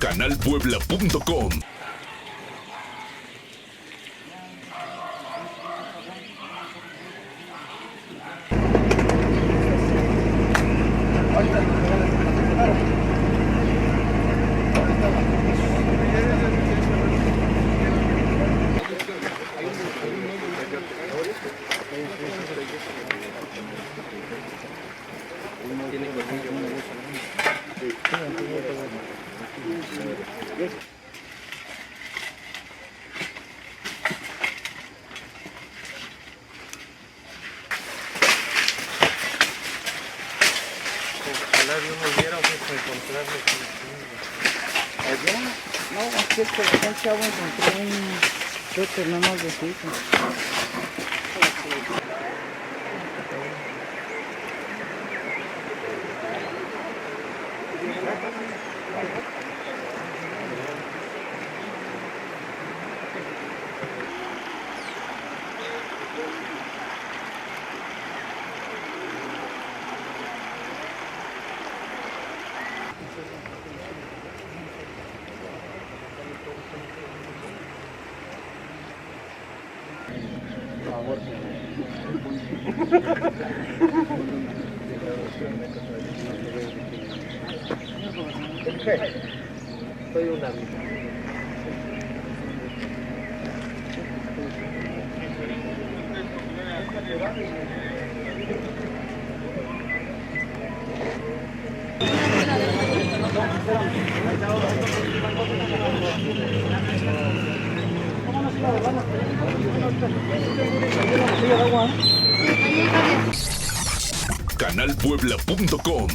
canalpuebla.com. Ojalá Dios nos diera encontrarnos. Allá, no, aquí es que el chavo encontró un shooter nada más de su hijo. Soy un amigo. canalpuebla.com